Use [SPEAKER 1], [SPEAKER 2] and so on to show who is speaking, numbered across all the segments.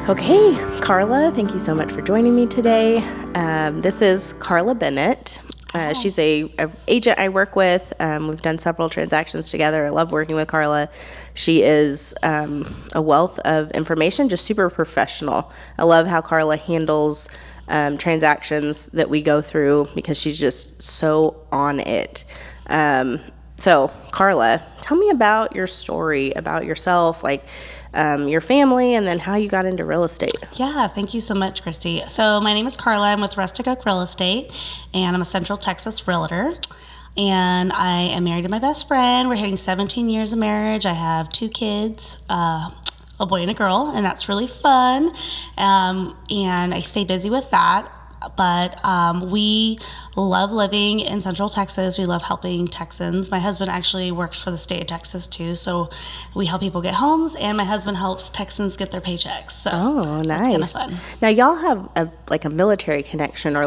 [SPEAKER 1] Okay, Carla, thank you so much for joining me today. This is Carla Bennett. She's a agent I work with. We've done several transactions together. I love working with Carla. She is a wealth of information, just super professional. I love how Carla handles transactions that we go through because she's just so on it. So, Carla, tell me about your story, about yourself, your family, and then how you got into real estate.
[SPEAKER 2] Yeah, thank you so much, Kristi. So my name is Carla. I'm with Rustic Real Estate, and I'm a Central Texas realtor. And I am married to my best friend. We're hitting 17 years of marriage. I have 2 kids, a boy and a girl, and that's really fun. And I stay busy with that. But we love living in Central Texas. We love helping Texans. My husband actually works for the state of Texas too, so we help people get homes, and my husband helps Texans get their paychecks. So
[SPEAKER 1] nice.
[SPEAKER 2] It's kind of fun.
[SPEAKER 1] Now y'all have a military connection, or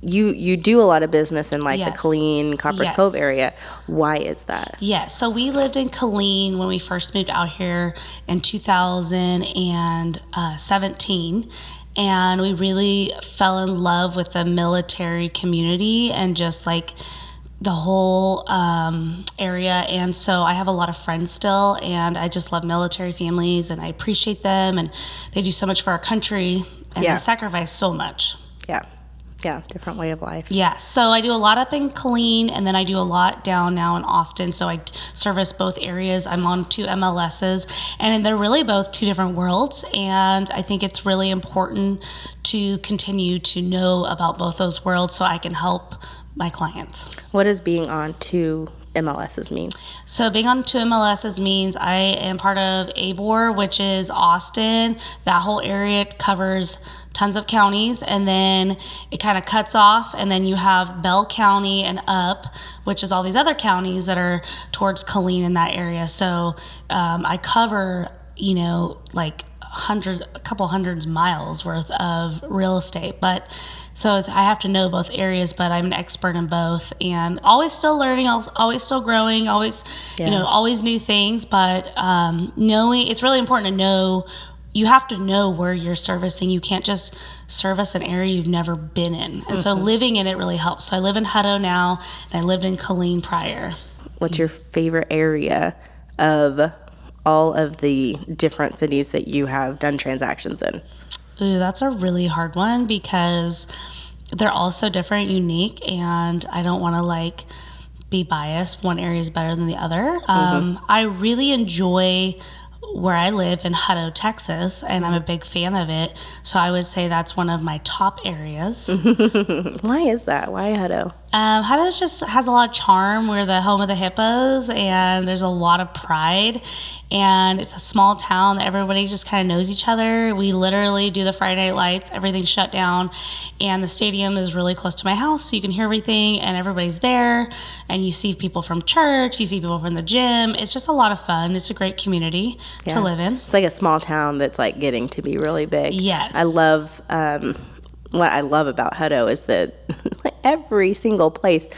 [SPEAKER 1] you do a lot of business in
[SPEAKER 2] Yes.
[SPEAKER 1] the Killeen, Copper's Cove area. Why is that?
[SPEAKER 2] Yes, so we lived in Killeen when we first moved out here in 2017. And we really fell in love with the military community and just the whole area. And so I have a lot of friends still, and I just love military families, and I appreciate them, and they do so much for our country, and they sacrifice so much.
[SPEAKER 1] Yeah, different way of life.
[SPEAKER 2] Yeah, so I do a lot up in Killeen, and then I do a lot down now in Austin. So I service both areas. I'm on 2 MLSs, and they're really both 2 different worlds. And I think it's really important to continue to know about both those worlds so I can help my clients.
[SPEAKER 1] What does being on 2 MLSs mean?
[SPEAKER 2] So being on 2 MLSs means I am part of ABOR, which is Austin. That whole area covers tons of counties, and then it kind of cuts off, and then you have Bell County and up, which is all these other counties that are towards Killeen in that area. So I cover, a couple hundreds miles worth of real estate, but so I have to know both areas, but I'm an expert in both, and always still learning, always still growing, always new things, but it's really important to know. You have to know where you're servicing. You can't just service an area you've never been in. And so living in it really helps. So I live in Hutto now, and I lived in Killeen prior.
[SPEAKER 1] What's your favorite area of all of the different cities that you have done transactions in?
[SPEAKER 2] Ooh, that's a really hard one because they're all so different, unique, and I don't want to be biased. One area is better than the other. I really enjoy where I live in Hutto, Texas, and I'm a big fan of it. So I would say that's one of my top areas.
[SPEAKER 1] Why is that? Why Hutto?
[SPEAKER 2] Hutto just has a lot of charm. We're the home of the hippos, and there's a lot of pride. And it's a small town that everybody just kind of knows each other. We literally do the Friday night lights. Everything's shut down. And the stadium is really close to my house, so you can hear everything, and everybody's there. And you see people from church. You see people from the gym. It's just a lot of fun. It's a great community to live in.
[SPEAKER 1] It's like a small town that's getting to be really big.
[SPEAKER 2] Yes.
[SPEAKER 1] I love... what I love about Hutto is that every single place,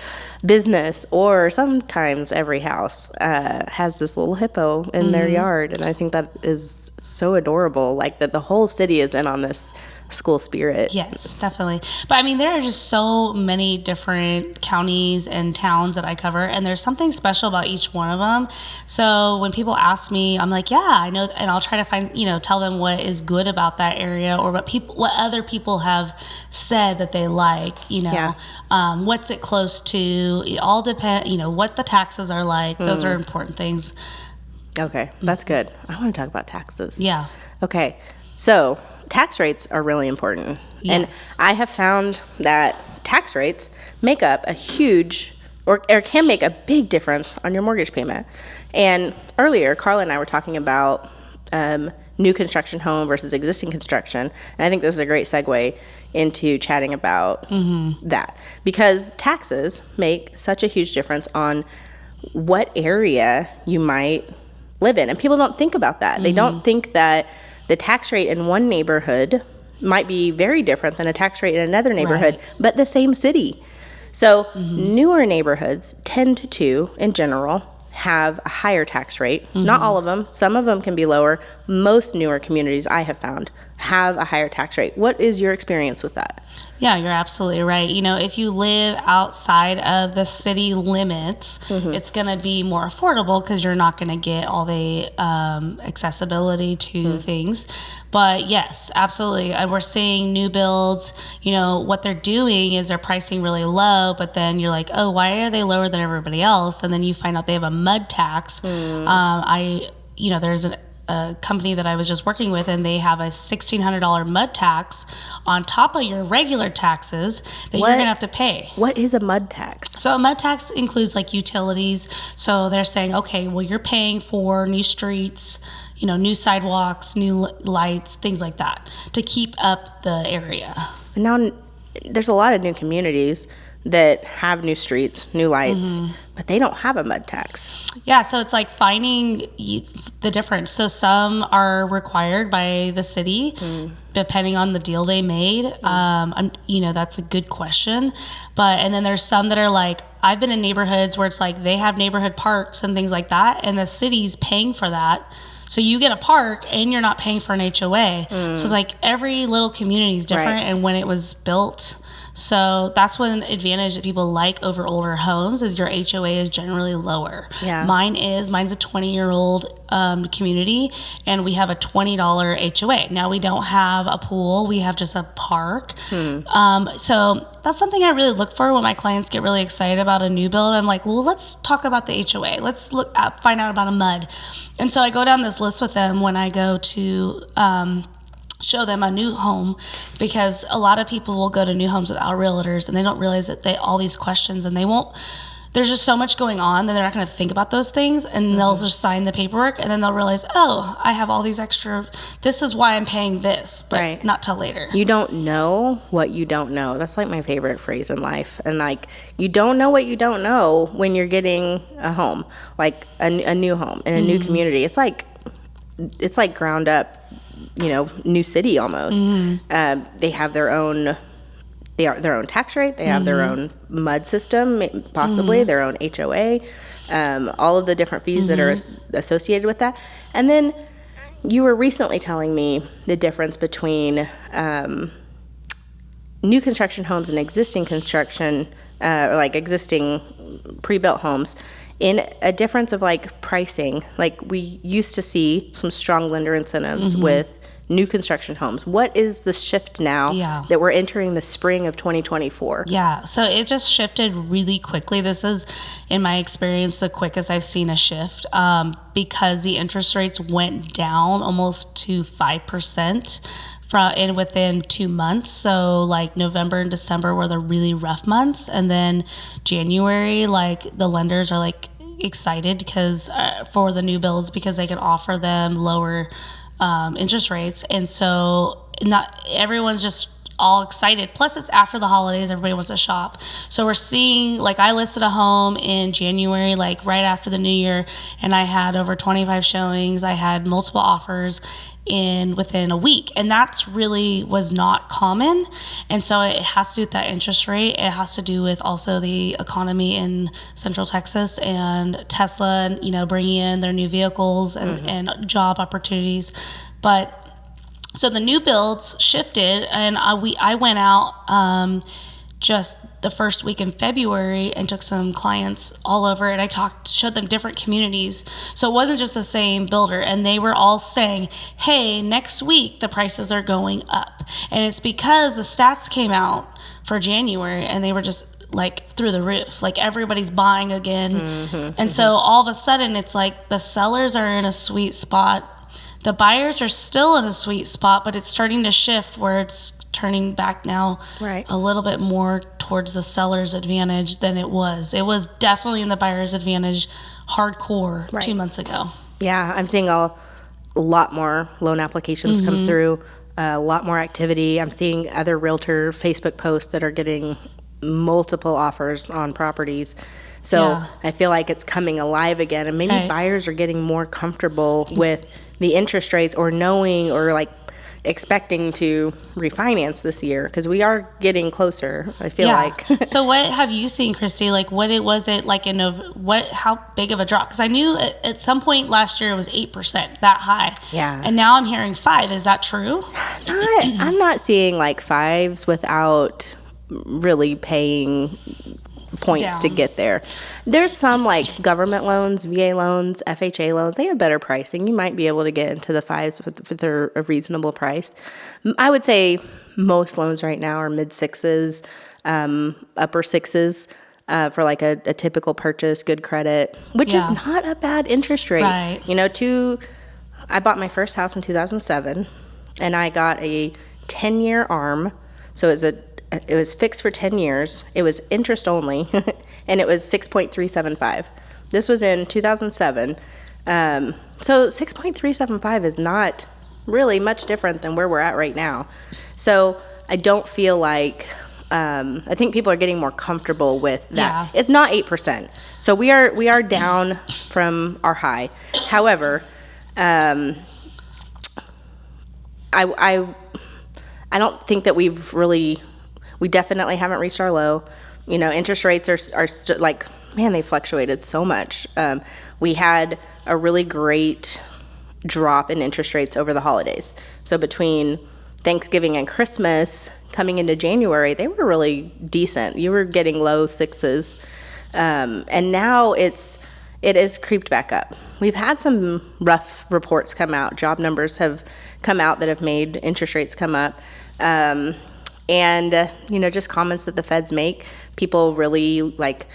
[SPEAKER 1] business or sometimes every house, has this little hippo in their yard. And I think that is so adorable, that the whole city is in on this school spirit.
[SPEAKER 2] Yes, definitely. But there are just so many different counties and towns that I cover, and there's something special about each one of them. So when people ask me, I'm like, yeah, I know, and I'll try to find, tell them what is good about that area, or what other people have said that they like, what's it close to. It all depends, what the taxes are like. Those are important things.
[SPEAKER 1] Okay, that's good. I want to talk about taxes.
[SPEAKER 2] Yeah.
[SPEAKER 1] Okay, so tax rates are really important.
[SPEAKER 2] Yes.
[SPEAKER 1] And I have found that tax rates make up a huge, or can make a big difference on your mortgage payment. And earlier, Carla and I were talking about new construction home versus existing construction. And I think this is a great segue into chatting about that. Because taxes make such a huge difference on what area you might live in. And people don't think about that. They don't think that the tax rate in one neighborhood might be very different than a tax rate in another neighborhood, but the same city. So newer neighborhoods tend to, in general, have a higher tax rate. Not all of them. Some of them can be lower. Most newer communities I have found have a higher tax rate. What is your experience with that?
[SPEAKER 2] Yeah, you're absolutely right. You know, if you live outside of the city limits, it's going to be more affordable because you're not going to get all the accessibility to things. But yes, absolutely. We're seeing new builds, you know, what they're doing is they're pricing really low, but then you're like, oh, why are they lower than everybody else? And then you find out they have a mud tax. There's a company that I was just working with, and they have a $1,600 mud tax on top of your regular taxes that you're going to have to pay.
[SPEAKER 1] What is a mud tax?
[SPEAKER 2] So a mud tax includes like utilities. So they're saying, okay, well, you're paying for new streets, you know, new sidewalks, new lights, things like that to keep up the area.
[SPEAKER 1] Now, there's a lot of new communities that have new streets, new lights, but they don't have a mud tax.
[SPEAKER 2] Yeah, so it's like finding the difference. So some are required by the city, depending on the deal they made. That's a good question. And then there's some that are like, I've been in neighborhoods where it's like they have neighborhood parks and things like that, and the city's paying for that. So you get a park and you're not paying for an HOA. So it's like every little community is different and when it was built. So that's one advantage that people like over older homes is your HOA is generally lower.
[SPEAKER 1] Yeah.
[SPEAKER 2] Mine's a 20-year-old community, and we have a $20 HOA. Now we don't have a pool, we have just a park. So that's something I really look for when my clients get really excited about a new build. I'm like, well, let's talk about the HOA. Let's find out about a mud. And so I go down this list with them when I go to show them a new home, because a lot of people will go to new homes without realtors and they don't realize that all these questions, and there's just so much going on that they're not going to think about those things, and they'll just sign the paperwork, and then they'll realize, oh, I have all these extra, this is why I'm paying this, but not till later.
[SPEAKER 1] You don't know what you don't know. That's like my favorite phrase in life. And like, you don't know what you don't know when you're getting a home, like a new home in a new community. It's like ground up, new city almost. They have their own tax rate. They have their own mud system, possibly their own HOA, all of the different fees that are associated with that. And then you were recently telling me the difference between new construction homes and existing construction, existing pre-built homes, in a difference of like pricing. Like we used to see some strong lender incentives with new construction homes. What is the shift now that we're entering the spring of 2024?
[SPEAKER 2] Yeah, so it just shifted really quickly. This is, in my experience, the quickest I've seen a shift because the interest rates went down almost to 5% within 2 months. So like November and December were the really rough months, and then January, like the lenders are like excited because for the new builds, because they can offer them lower interest rates. And so not everyone's just all excited. Plus it's after the holidays, everybody wants to shop. So we're seeing, like I listed a home in January, like right after the new year, and I had over 25 showings. I had multiple offers within a week, and that's really was not common. And so it has to do with that interest rate. It has to do with also the economy in Central Texas and Tesla, and bringing in their new vehicles and job opportunities. But so the new builds shifted, and I went out just the first week in February and took some clients all over, and I showed them different communities. So it wasn't just the same builder, and they were all saying, hey, next week the prices are going up. And it's because the stats came out for January and they were just like through the roof, like everybody's buying again. So all of a sudden it's like the sellers are in a sweet spot. The buyers are still in a sweet spot, but it's starting to shift where it's turning back now a little bit more towards the seller's advantage than it was. It was definitely in the buyer's advantage hardcore 2 months ago.
[SPEAKER 1] Yeah, I'm seeing a lot more loan applications come through, a lot more activity. I'm seeing other realtor Facebook posts that are getting multiple offers on properties. So I feel like it's coming alive again, and maybe buyers are getting more comfortable with the interest rates, or knowing, or like expecting to refinance this year because we are getting closer, I feel like.
[SPEAKER 2] So what have you seen, Kristi? Like was it like how big of a drop? Because I knew at some point last year it was 8%, that high.
[SPEAKER 1] Yeah.
[SPEAKER 2] And now I'm hearing 5%. Is that true?
[SPEAKER 1] I'm not seeing like 5s without really paying points to get there. There's some like government loans, VA loans, FHA loans. They have better pricing. You might be able to get into the 5s if they're a reasonable price. I would say most loans right now are mid 6s, upper 6s. For like a typical purchase, good credit, which is not a bad interest rate.
[SPEAKER 2] Right.
[SPEAKER 1] You know, I bought my first house in 2007, and I got a 10-year ARM. So it was fixed for 10 years. It was interest only, and it was 6.375. This was in 2007. So 6.375 is not really much different than where we're at right now. So I don't feel like, I think people are getting more comfortable with that.
[SPEAKER 2] Yeah.
[SPEAKER 1] It's not 8%. So we are down from our high. However, I don't think that we definitely haven't reached our low. You know, interest rates are like, man, they fluctuated so much. We had a really great drop in interest rates over the holidays. So between Thanksgiving and Christmas coming into January, they were really decent. You were getting low 6s. And now it has creeped back up. We've had some rough reports come out. Job numbers have come out that have made interest rates come up. And, you know, just comments that the feds make, people really like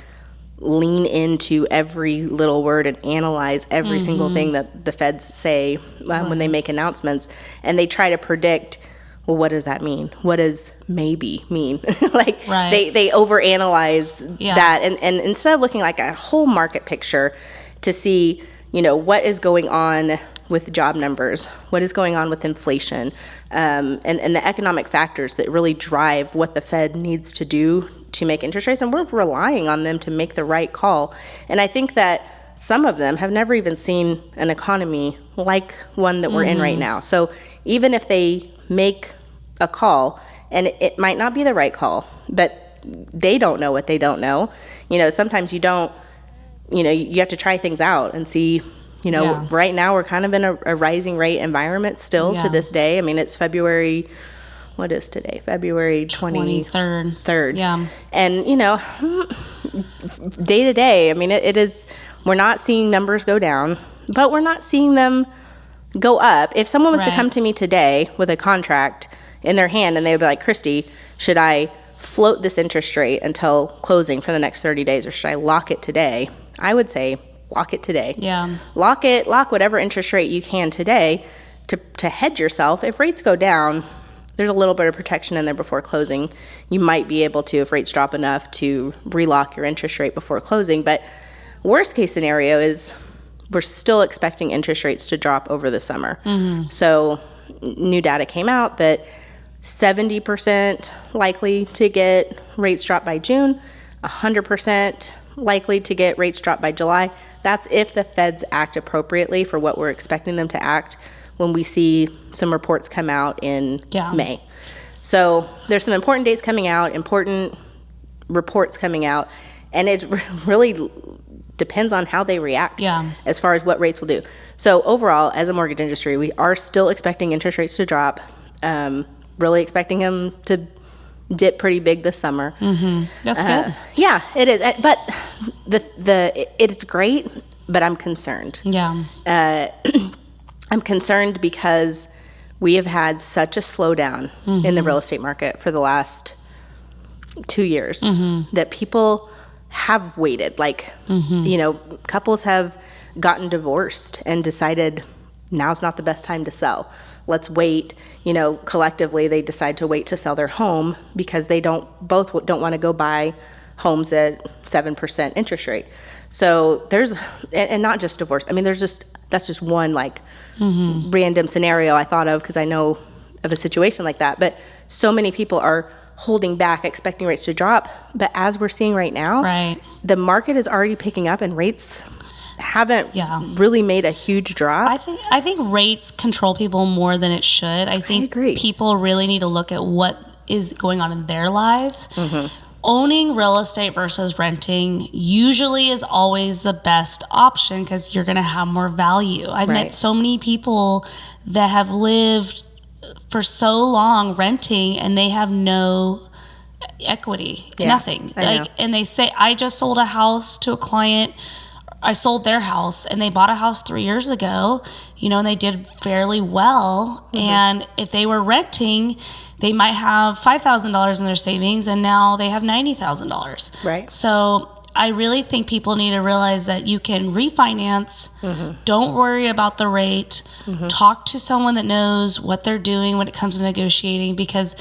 [SPEAKER 1] lean into every little word and analyze every single thing that the feds say when they make announcements. And they try to predict, well, what does that mean? What does maybe mean? Like they overanalyze that. And instead of looking like a whole market picture to see, you know, what is going on with job numbers, what is going on with inflation, and the economic factors that really drive what the Fed needs to do to make interest rates. And we're relying on them to make the right call. And I think that some of them have never even seen an economy like one that we're in right now. So even if they make a call, and it might not be the right call, but they don't know what they don't know. You know, sometimes you have to try things out and see. You know, right now we're kind of in a rising rate environment still to this day. I mean, it's February, what is today? February 23rd.
[SPEAKER 2] Yeah.
[SPEAKER 1] And, you know, day to day, I mean, it is, we're not seeing numbers go down, but we're not seeing them go up. If someone was to come to me today with a contract in their hand and they would be like, Kristi, should I float this interest rate until closing for the next 30 days or should I lock it today? I would say, lock it today.
[SPEAKER 2] Yeah.
[SPEAKER 1] Lock whatever interest rate you can today to hedge yourself. If rates go down, there's a little bit of protection in there before closing. You might be able to, if rates drop enough, to relock your interest rate before closing. But worst case scenario is we're still expecting interest rates to drop over the summer. So new data came out that 70% likely to get rates dropped by June, 100% likely to get rates dropped by July. That's if the feds act appropriately for what we're expecting them to act when we see some reports come out in May. So there's some important dates coming out, important reports coming out, and it really depends on how they react as far as what rates will do. So overall, as a mortgage industry, we are still expecting interest rates to drop, really expecting them to dip pretty big this summer.
[SPEAKER 2] That's good.
[SPEAKER 1] Yeah, it is. But it's great, but I'm concerned.
[SPEAKER 2] Yeah.
[SPEAKER 1] I'm concerned because we have had such a slowdown in the real estate market for the last 2 years that people have waited. Like, you know, couples have gotten divorced and decided now's not the best time to sell. Let's wait. You know, collectively they decide to wait to sell their home because they both don't want to go buy homes at 7% interest rate. So there's, and not just divorce. I mean, that's just one like random scenario I thought of because I know of a situation like that. But so many people are holding back, expecting rates to drop. But as we're seeing right now, the market is already picking up and rates haven't really made a huge drop.
[SPEAKER 2] I think rates control people more than it should. I agree. People really need to look at what is going on in their lives. Owning real estate versus renting usually is always the best option because you're going to have more value. I've met so many people that have lived for so long renting and they have no equity, nothing. And they say, I just sold a house to a client. I sold their house and they bought a house 3 years ago, and they did fairly well. And if they were renting, they might have $5,000 in their savings and now they have $90,000.
[SPEAKER 1] Right.
[SPEAKER 2] So I really think people need to realize that you can refinance. Don't worry about the rate. Talk to someone that knows what they're doing when it comes to negotiating, because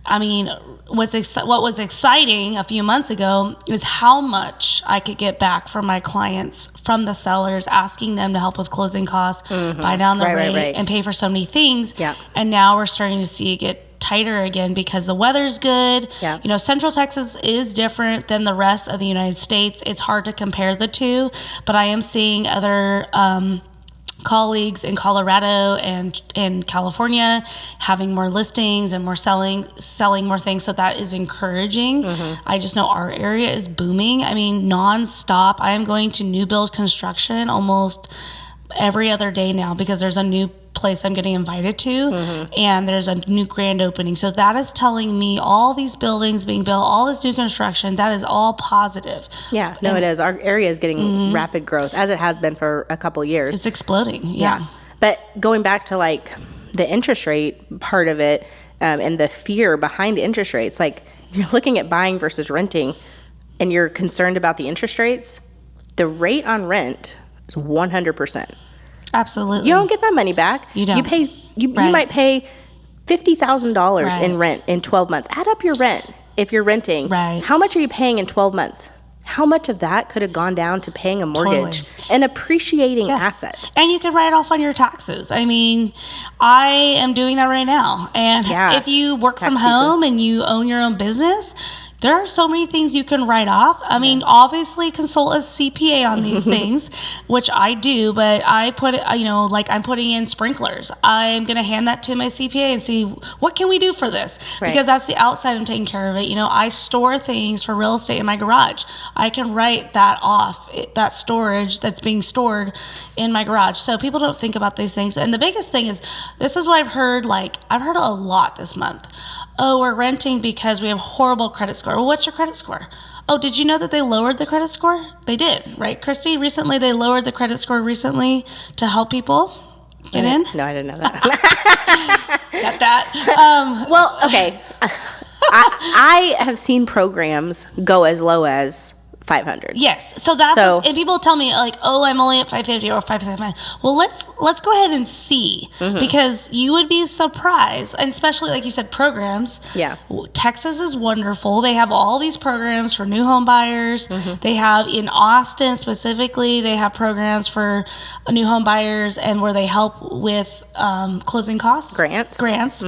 [SPEAKER 2] what was exciting a few months ago is how much I could get back from my clients, from the sellers, asking them to help with closing costs, buy down the rate, and pay for so many things. And now we're starting to see it get tighter again because the weather's good. Central Texas is different than the rest of the United States. It's hard to compare the two, but I am seeing other colleagues in Colorado and in California having more listings and more selling more things. So that is encouraging. I just know our area is booming. Nonstop. I am going to new build construction almost every other day now because there's a new place I'm getting invited to and there's a new grand opening. So that is telling me all these buildings being built, all this new construction, that is all positive.
[SPEAKER 1] It is. Our area is getting rapid growth, as it has been for a couple years.
[SPEAKER 2] It's exploding.
[SPEAKER 1] But going back to the interest rate part of it, and the fear behind interest rates, you're looking at buying versus renting and you're concerned about the interest rates, the rate on rent is 100%.
[SPEAKER 2] Absolutely.
[SPEAKER 1] You don't get that money back.
[SPEAKER 2] You don't.
[SPEAKER 1] You might pay $50,000 in rent in 12 months. Add up your rent if you're renting. How much are you paying in 12 months? How much of that could have gone down to paying a mortgage, an appreciating asset?
[SPEAKER 2] And you could write it off on your taxes. I am doing that right now. And if you work from home and you own your own business, there are so many things you can write off. Obviously consult a CPA on these things, which I do, but I put it, I'm putting in sprinklers. I'm going to hand that to my CPA and see what can we do for this? Because that's the outside I'm taking care of it. I store things for real estate in my garage. I can write that off, that storage that's being stored in my garage. So people don't think about these things. And the biggest thing is, this is what I've heard, I've heard a lot this month. Oh, we're renting because we have horrible credit score. Well, what's your credit score? Oh, did you know that they lowered the credit score? They did, right, Kristi? Recently, they lowered the credit score to help people get in.
[SPEAKER 1] No, I didn't know that.
[SPEAKER 2] Got that?
[SPEAKER 1] Well, okay. I have seen programs go as low as $500.
[SPEAKER 2] Yes. So and people tell me I'm only at $550 or $575. Well, let's go ahead and see, because you would be surprised, and especially like you said, programs. Texas is wonderful. They have all these programs for new home buyers. They have in Austin specifically, they have programs for new home buyers and where they help with closing costs. Grants.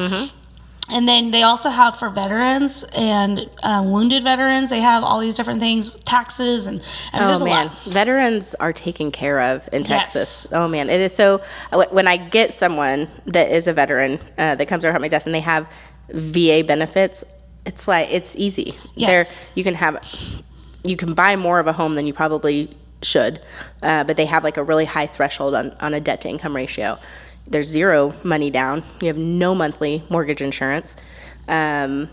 [SPEAKER 2] And then they also have for veterans and wounded veterans. They have all these different things, taxes, and there's a lot.
[SPEAKER 1] Veterans are taken care of in Texas. Oh man, it is so. When I get someone that is a veteran that comes over at my desk and they have VA benefits, it's easy. You can buy more of a home than you probably should, but they have a really high threshold on a debt to income ratio. There's zero money down. You have no monthly mortgage insurance. And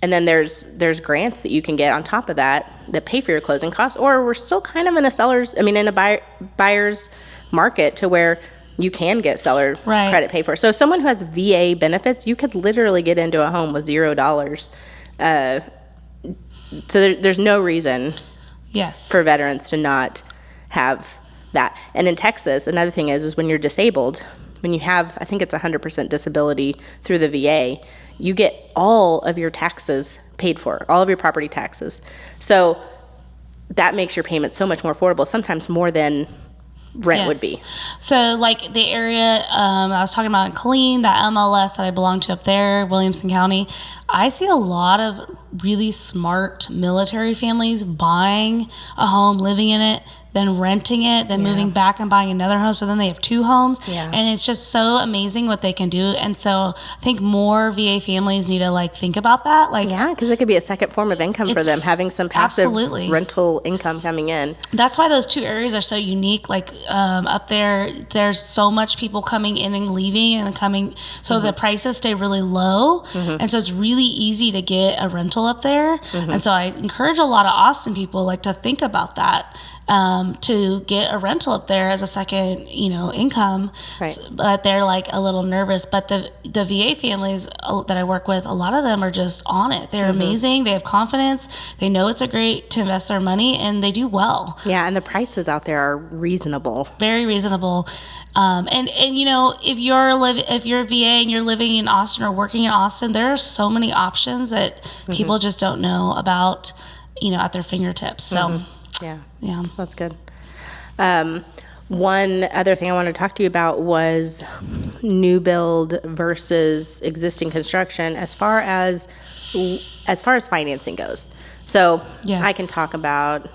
[SPEAKER 1] then there's grants that you can get on top of that pay for your closing costs. Or we're still kind of in a buyer's market to where you can get seller credit paid for. So someone who has VA benefits, you could literally get into a home with $0. So there's no reason for veterans to not have that. And in Texas, another thing is when you're disabled, when you have, I think it's 100% disability through the VA, you get all of your taxes paid for, all of your property taxes. So that makes your payment so much more affordable, sometimes more than rent would be.
[SPEAKER 2] So the area I was talking about in Killeen, that MLS that I belong to up there, Williamson County, I see a lot of really smart military families buying a home, living in it, then renting it, then moving back and buying another home. So then they have 2 homes.
[SPEAKER 1] Yeah.
[SPEAKER 2] And it's just so amazing what they can do. And so I think more VA families need to like think about that. Like,
[SPEAKER 1] yeah, because it could be a second form of income for them, having some passive rental income coming in.
[SPEAKER 2] That's why those 2 areas are so unique. Like up there, there's so much people coming in and leaving and coming. So the prices stay really low. And so it's really easy to get a rental up there. And so I encourage a lot of Austin people like to think about that. To get a rental up there as a second, income.
[SPEAKER 1] Right.
[SPEAKER 2] But they're like a little nervous. But the VA families that I work with, a lot of them are just on it. They're amazing. They have confidence. They know it's a great to invest their money, and they do well.
[SPEAKER 1] Yeah, and the prices out there are reasonable.
[SPEAKER 2] Very reasonable. And if you're a VA and you're living in Austin or working in Austin, there are so many options that people just don't know about, at their fingertips. So.
[SPEAKER 1] Yeah, that's good. One other thing I wanted to talk to you about was new build versus existing construction as far as financing goes. So I can talk about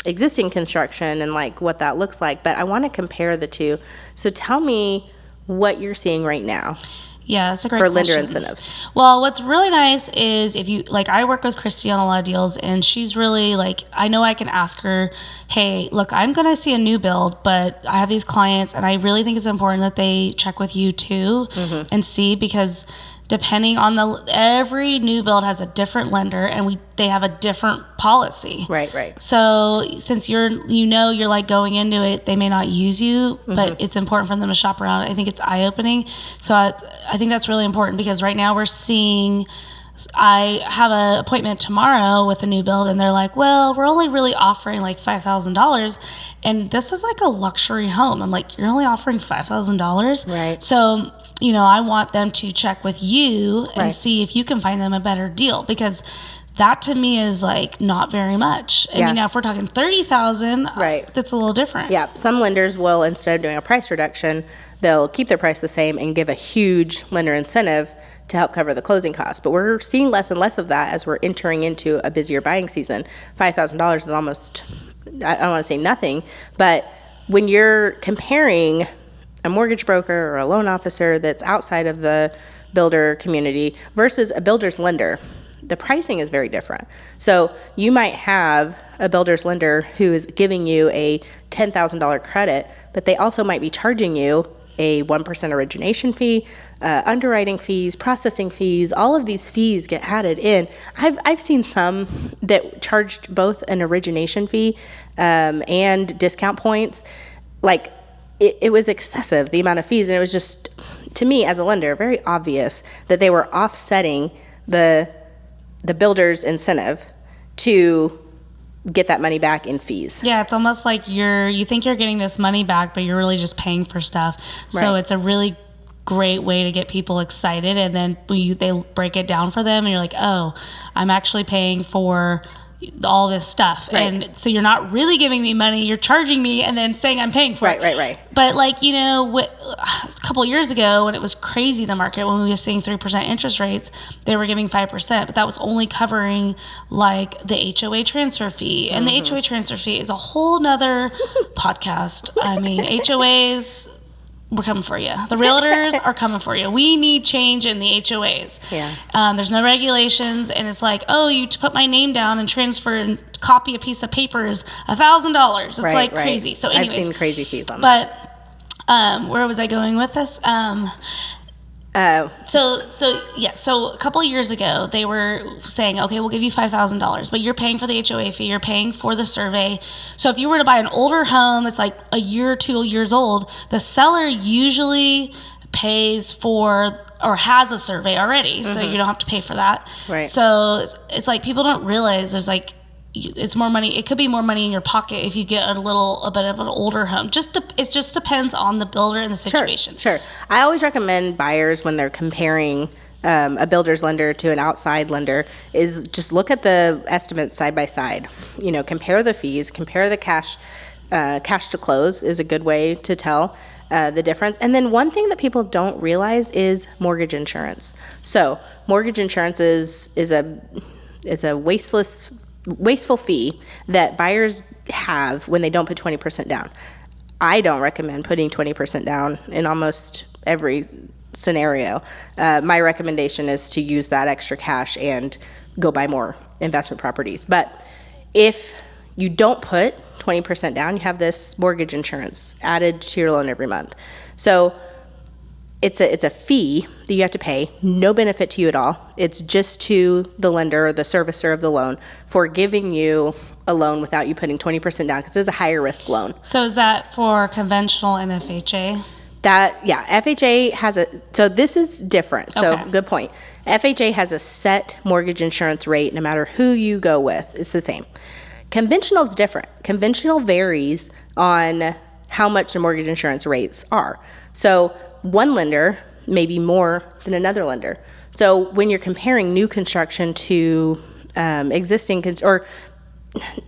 [SPEAKER 1] existing construction and like what that looks like, but I want to compare the two. So tell me what you're seeing right now.
[SPEAKER 2] Yeah, that's a great
[SPEAKER 1] for
[SPEAKER 2] question.
[SPEAKER 1] lender incentives.
[SPEAKER 2] Well, what's really nice is if you, like, I work with Kristi on a lot of deals, and she's really, like, I know I can ask her, hey, look, I'm going to see a new build, but I have these clients, and I really think it's important that they check with you, too, and see, because depending on every new build has a different lender, and they have a different policy.
[SPEAKER 1] Right.
[SPEAKER 2] So since you're like going into it, they may not use you, but it's important for them to shop around. I think it's eye-opening. So I think that's really important, because right now I have an appointment tomorrow with a new build, and they're like, well, we're only really offering like $5,000. And this is like a luxury home. I'm like, you're only offering $5,000?
[SPEAKER 1] Right.
[SPEAKER 2] So, I want them to check with you and see if you can find them a better deal, because that to me is like not very much. I mean, now if we're talking $30,000, that's a little different.
[SPEAKER 1] Yeah. Some lenders will, instead of doing a price reduction, they'll keep their price the same and give a huge lender incentive to help cover the closing costs. But we're seeing less and less of that as we're entering into a busier buying season. $5,000 is almost, I don't want to say nothing, but when you're comparing a mortgage broker or a loan officer that's outside of the builder community versus a builder's lender, the pricing is very different. So you might have a builder's lender who is giving you a $10,000 credit, but they also might be charging you a 1% origination fee, underwriting fees, processing fees. All of these fees get added in. I've seen some that charged both an origination fee and discount points. Like, it was excessive, the amount of fees, and it was just, to me as a lender, very obvious that they were offsetting the builder's incentive to get that money back in fees.
[SPEAKER 2] Yeah, it's almost like you think you're getting this money back, but you're really just paying for stuff. So it's a really great way to get people excited, and then they break it down for them, and you're like, oh, I'm actually paying for all this stuff. And so you're not really giving me money, you're charging me and then saying I'm paying for it.
[SPEAKER 1] Right.
[SPEAKER 2] But like, a couple of years ago when it was crazy, the market, when we were seeing 3% interest rates, they were giving 5%, but that was only covering like the HOA transfer fee. And the HOA transfer fee is a whole nother podcast. I mean, HOAs, we're coming for you. The realtors are coming for you. We need change in the HOAs.
[SPEAKER 1] Yeah.
[SPEAKER 2] There's no regulations, and it's like, oh, you to put my name down and transfer and copy a piece of paper is $1,000. It's like crazy. So anyways,
[SPEAKER 1] I've seen crazy fees on that.
[SPEAKER 2] But where was I going with this? So a couple of years ago, they were saying, okay, we'll give you $5,000, but you're paying for the HOA fee, you're paying for the survey. So if you were to buy an older home that's like a year or 2 years old, the seller usually pays for or has a survey already, so you don't have to pay for that.
[SPEAKER 1] Right.
[SPEAKER 2] So it's like people don't realize there's like, it's more money. It could be more money in your pocket if you get a bit of an older home. It just depends on the builder and the situation.
[SPEAKER 1] Sure. I always recommend buyers, when they're comparing a builder's lender to an outside lender, is just look at the estimates side by side. Compare the fees, compare the cash to close is a good way to tell. the difference. And then one thing that people don't realize is mortgage insurance. So mortgage insurance is a wasteful fee that buyers have when they don't put 20% down. I don't recommend putting 20% down in almost every scenario. My recommendation is to use that extra cash and go buy more investment properties. But if you don't put 20% down, you have this mortgage insurance added to your loan every month. So it's a fee that you have to pay, no benefit to you at all. It's just to the lender or the servicer of the loan for giving you a loan without you putting 20% down, because it's a higher risk loan.
[SPEAKER 2] So is that for conventional and FHA?
[SPEAKER 1] FHA has so this is different. So
[SPEAKER 2] Okay.
[SPEAKER 1] Good point. FHA has a set mortgage insurance rate no matter who you go with. It's the same. Conventional is different. Conventional varies on how much the mortgage insurance rates are. So one lender may be more than another lender. So when you're comparing new construction to existing, or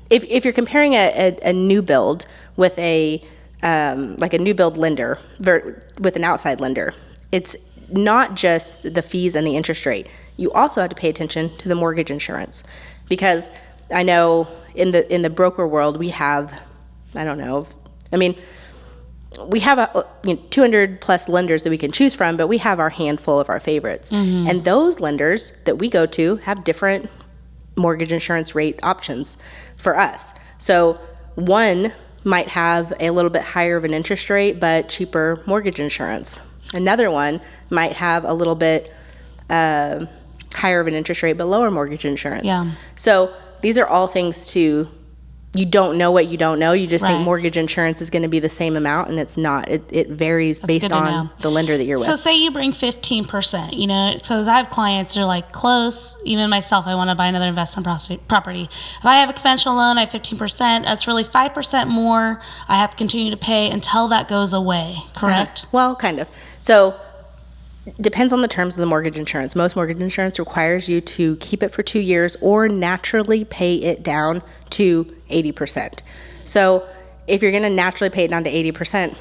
[SPEAKER 1] if you're comparing a new build with like a new build lender with an outside lender, it's not just the fees and the interest rate. You also have to pay attention to the mortgage insurance, because I know in the broker world we have, we have 200 plus lenders that we can choose from, but we have our handful of our favorites. Mm-hmm. And those lenders that we go to have different mortgage insurance rate options for us. So one might have a little bit higher of an interest rate, but cheaper mortgage insurance. Another one might have a little bit higher of an interest rate, but lower mortgage insurance.
[SPEAKER 2] Yeah.
[SPEAKER 1] So these are all things you don't know what you don't know. You just think mortgage insurance is going to be the same amount, and it's not. It varies based on the lender that you're with.
[SPEAKER 2] So say you bring 15%, so as I have clients, they're like close, even myself, I want to buy another investment property. If I have a conventional loan, I have 15%, that's really 5% more I have to continue to pay until that goes away, correct?
[SPEAKER 1] Well, kind of. So depends on the terms of the mortgage insurance. Most mortgage insurance requires you to keep it for 2 years or naturally pay it down to 80%. So if you're going to naturally pay it down to 80%,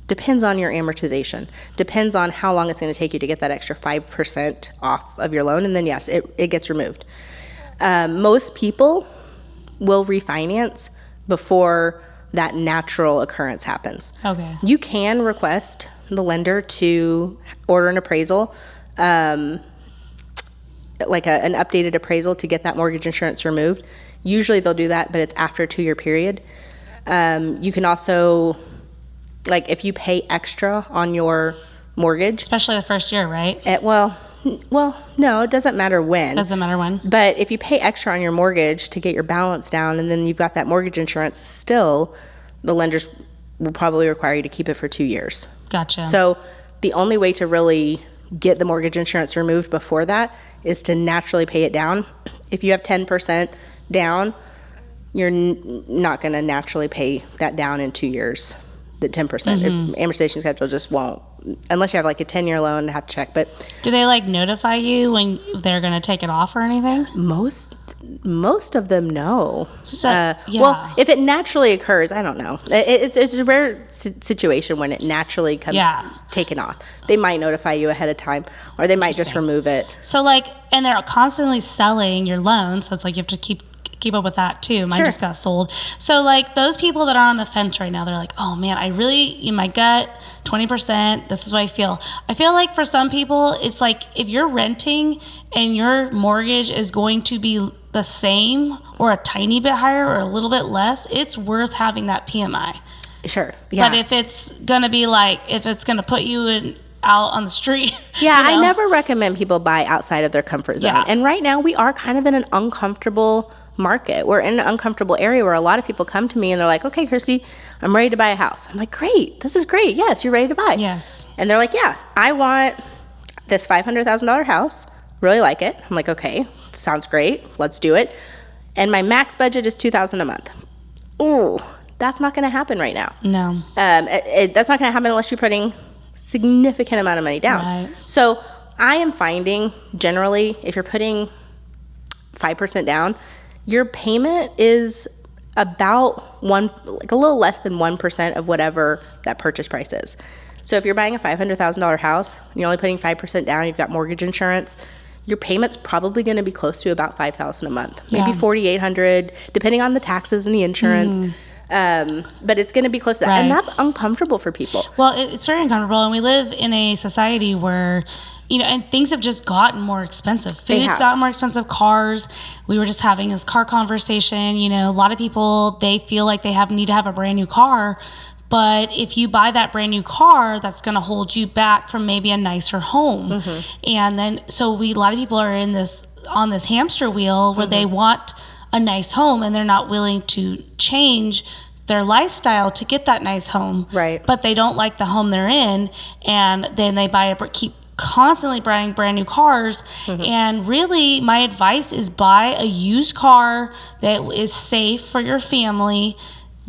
[SPEAKER 1] depends on your amortization. Depends on how long it's going to take you to get that extra 5% off of your loan. And then, yes, it gets removed. Most people will refinance before that natural occurrence happens.
[SPEAKER 2] Okay.
[SPEAKER 1] You can request the lender to order an appraisal, like an updated appraisal to get that mortgage insurance removed. Usually they'll do that, but it's after a 2-year period. You can also, like if you pay extra on your mortgage.
[SPEAKER 2] Especially the first year, right?
[SPEAKER 1] Well, no, it doesn't matter when.
[SPEAKER 2] Doesn't matter when.
[SPEAKER 1] But if you pay extra on your mortgage to get your balance down, and then you've got that mortgage insurance still, the lenders will probably require you to keep it for 2 years.
[SPEAKER 2] Gotcha.
[SPEAKER 1] So the only way to really get the mortgage insurance removed before that is to naturally pay it down. If you have 10% down, you're not going to naturally pay that down in 2 years, the 10%. Mm-hmm. Amortization schedule just won't, unless you have like a 10-year loan and have to check. But
[SPEAKER 2] do they like notify you when they're going to take it off or anything?
[SPEAKER 1] Most of them, no.
[SPEAKER 2] So, yeah.
[SPEAKER 1] Well, if it naturally occurs, I don't know. It's a rare situation when it naturally comes taken off. They might notify you ahead of time, or they might just remove it.
[SPEAKER 2] So and they're constantly selling your loan, so it's like you have to keep up with that too. Mine just got sold. So those people that are on the fence right now, they're like, oh man, I really, in my gut, 20%, this is what I feel. I feel like for some people, it's like if you're renting and your mortgage is going to be the same or a tiny bit higher or a little bit less, it's worth having that PMI.
[SPEAKER 1] Sure. Yeah.
[SPEAKER 2] But if it's going to be if it's going to put you out on the street.
[SPEAKER 1] Yeah, I never recommend people buy outside of their comfort zone. Yeah. And right now we are kind of in an uncomfortable market. We're in an uncomfortable area where a lot of people come to me and they're like, okay, Kristi, I'm ready to buy a house. I'm like, great. This is great. Yes, you're ready to buy.
[SPEAKER 2] Yes.
[SPEAKER 1] And they're like, yeah, I want this $500,000 house. Really like it. I'm like, okay, sounds great. Let's do it. And my max budget is $2,000 a month. Ooh, that's not going to happen right now.
[SPEAKER 2] No.
[SPEAKER 1] That's not going to happen unless you're putting significant amount of money down.
[SPEAKER 2] Right.
[SPEAKER 1] So I am finding generally if you're putting 5% down, your payment is about a little less than 1% of whatever that purchase price is. So if you're buying a $500,000 house, and you're only putting 5% down, you've got mortgage insurance, your payment's probably going to be close to about $5,000 a month, maybe $4,800, depending on the taxes and the insurance. But it's going to be close to that. Right. And that's uncomfortable for people.
[SPEAKER 2] Well, it's very uncomfortable. And we live in a society where, and things have just gotten more expensive. Food's gotten more expensive. Cars. We were just having this car conversation. A lot of people, they feel like they need to have a brand new car. But if you buy that brand new car, that's going to hold you back from maybe a nicer home. And then, so a lot of people are on this hamster wheel where they want a nice home and they're not willing to change their lifestyle to get that nice home.
[SPEAKER 1] Right.
[SPEAKER 2] But they don't like the home they're in, and then they keep constantly buying brand new cars. And really, my advice is buy a used car that is safe for your family.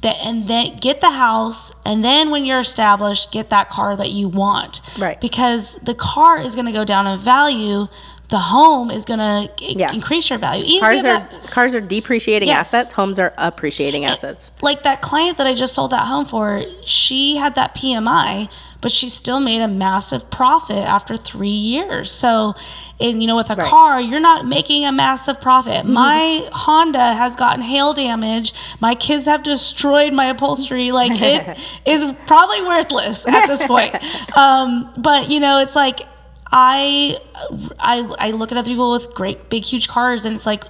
[SPEAKER 2] And then get the house, and then when you're established, get that car that you want.
[SPEAKER 1] Right.
[SPEAKER 2] Because the car is going to go down in value. The home is going to increase your value.
[SPEAKER 1] Cars are depreciating assets. Homes are appreciating assets.
[SPEAKER 2] Like that client that I just sold that home for, she had that PMI, but she still made a massive profit after 3 years. So, with a car, you're not making a massive profit. My Honda has gotten hail damage. My kids have destroyed my upholstery. Like, it is probably worthless at this point. But, it's like, I look at other people with great, big, huge cars, and it's like,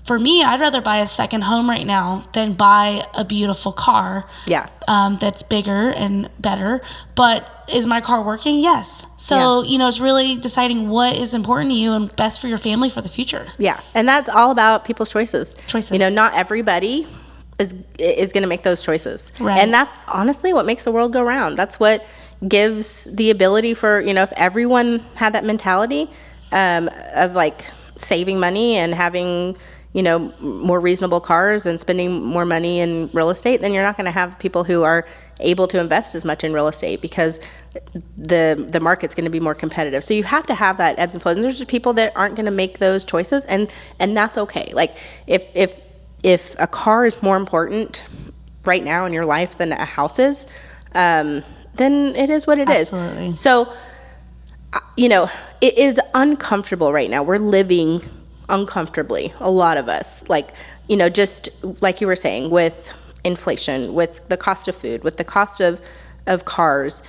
[SPEAKER 2] for me, I'd rather buy a second home right now than buy a beautiful car.
[SPEAKER 1] Yeah.
[SPEAKER 2] That's bigger and better. But is my car working? Yes. So, it's really deciding what is important to you and best for your family for the future.
[SPEAKER 1] Yeah. And that's all about people's choices. Not everybody is going to make those choices.
[SPEAKER 2] Right.
[SPEAKER 1] And that's honestly what makes the world go round. That's what gives the ability for, if everyone had that mentality of like saving money and having, more reasonable cars and spending more money in real estate, then you're not going to have people who are able to invest as much in real estate because the market's going to be more competitive. So you have to have that ebbs and flows. And there's just people that aren't going to make those choices, and that's okay. Like if a car is more important right now in your life than a house is, then it is what it is.
[SPEAKER 2] Absolutely.
[SPEAKER 1] So, it is uncomfortable right now. We're living uncomfortably, a lot of us. Like, just like you were saying, with inflation, with the cost of food, with the cost of cars,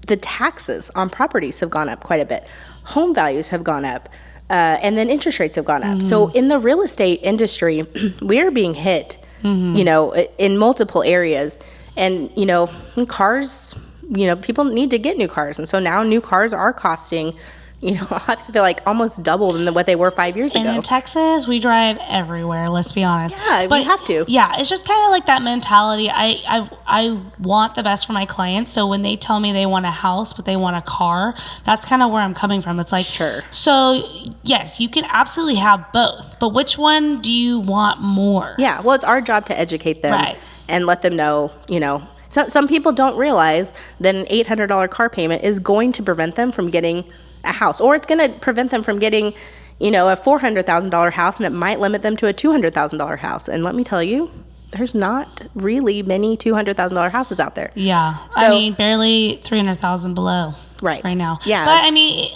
[SPEAKER 1] the taxes on properties have gone up quite a bit. Home values have gone up. And then interest rates have gone up. So in the real estate industry, we're being hit, in multiple areas. And, cars, people need to get new cars. And so now new cars are costing, I have to feel like almost double than what they were 5 years ago.
[SPEAKER 2] And in Texas, we drive everywhere, let's be honest.
[SPEAKER 1] Yeah, we have to.
[SPEAKER 2] Yeah, it's just kind of like that mentality. I want the best for my clients. So when they tell me they want a house, but they want a car, that's kind of where I'm coming from. It's like,
[SPEAKER 1] sure.
[SPEAKER 2] So yes, you can absolutely have both, but which one do you want more?
[SPEAKER 1] Yeah, well, it's our job to educate them and let them know, some people don't realize that an $800 car payment is going to prevent them from getting a house, or it's going to prevent them from getting, a $400,000 house, and it might limit them to a $200,000 house. And let me tell you, there's not really many $200,000 houses out there.
[SPEAKER 2] Yeah. So, barely 300,000 below right now.
[SPEAKER 1] Yeah.
[SPEAKER 2] But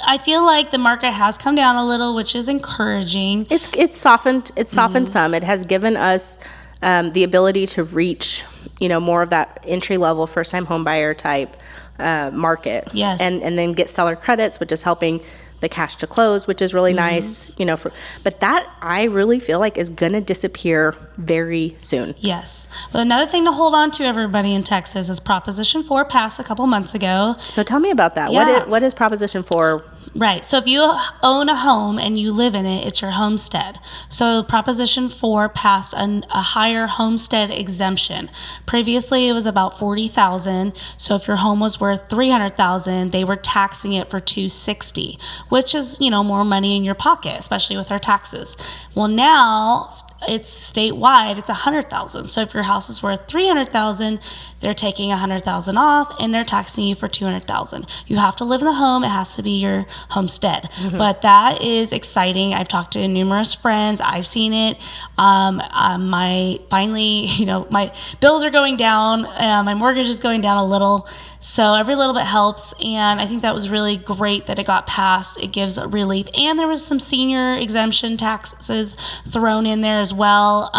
[SPEAKER 2] I feel like the market has come down a little, which is encouraging.
[SPEAKER 1] It's softened. It's softened some. It has given us the ability to reach, more of that entry level first time home buyer type market.
[SPEAKER 2] Yes.
[SPEAKER 1] And then get seller credits, which is helping the cash to close, which is really nice, but that I really feel like is going to disappear very soon.
[SPEAKER 2] Yes. But another thing to hold on to, everybody in Texas, is Proposition 4 passed a couple months ago.
[SPEAKER 1] So tell me about that.
[SPEAKER 2] Yeah.
[SPEAKER 1] What is Proposition 4?
[SPEAKER 2] Right. So if you own a home and you live in it, it's your homestead. So Proposition 4 passed a higher homestead exemption. Previously, it was about $40,000. So if your home was worth $300,000, they were taxing it for $260,000, which is, more money in your pocket, especially with our taxes. Well, now it's statewide, it's $100,000. So if your house is worth $300,000, they're taking $100,000 off and they're taxing you for $200,000. You have to live in the home. It has to be your homestead. But that is exciting. I've talked to numerous friends. I've seen it. My bills are going down. My mortgage is going down a little. So every little bit helps. And I think that was really great that it got passed. It gives relief. And there was some senior exemption taxes thrown in there as well.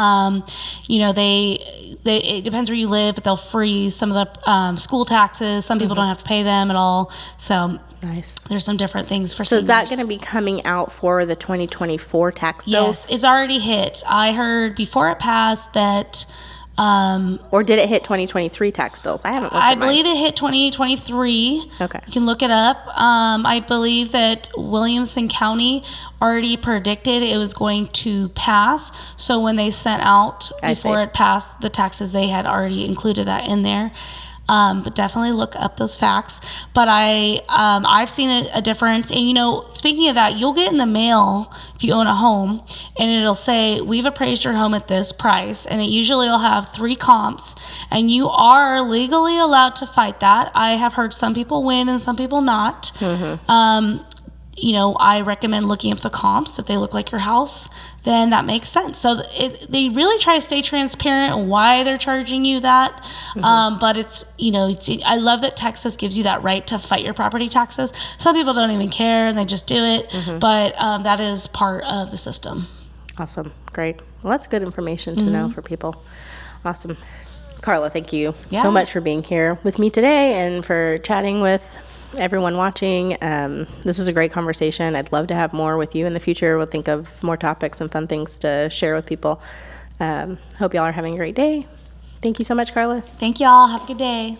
[SPEAKER 2] It depends where you live, but they'll freeze some of the school taxes. Some people don't have to pay them at all. So
[SPEAKER 1] nice.
[SPEAKER 2] There's some different things for
[SPEAKER 1] So
[SPEAKER 2] seniors.
[SPEAKER 1] is that going to be coming out for the 2024 tax bills?
[SPEAKER 2] Yes, it's already hit. I heard before it passed that...
[SPEAKER 1] or did it hit 2023 tax bills? I haven't looked
[SPEAKER 2] I
[SPEAKER 1] at mine.
[SPEAKER 2] believe it hit 2023.
[SPEAKER 1] Okay.
[SPEAKER 2] You can look it up. I believe that Williamson County already predicted it was going to pass. So when they sent out before it passed the taxes, they had already included that in there. But definitely look up those facts. But I've seen a difference. And, speaking of that, you'll get in the mail if you own a home, and it'll say, we've appraised your home at this price. And it usually will have 3 comps, and you are legally allowed to fight that. I have heard some people win and some people not. I recommend looking up the comps. If they look like your house, then that makes sense. So they really try to stay transparent on why they're charging you that. But I love that Texas gives you that right to fight your property taxes. Some people don't even care and they just do it. But that is part of the system.
[SPEAKER 1] Awesome. Great. Well, that's good information to know for people. Awesome. Carla, thank you so much for being here with me today and for chatting with everyone watching. This was a great conversation. I'd love to have more with you in the future. We'll think of more topics and fun things to share with people. Hope y'all are having a great day. Thank you so much, Carla.
[SPEAKER 2] Thank y'all. Have a good day.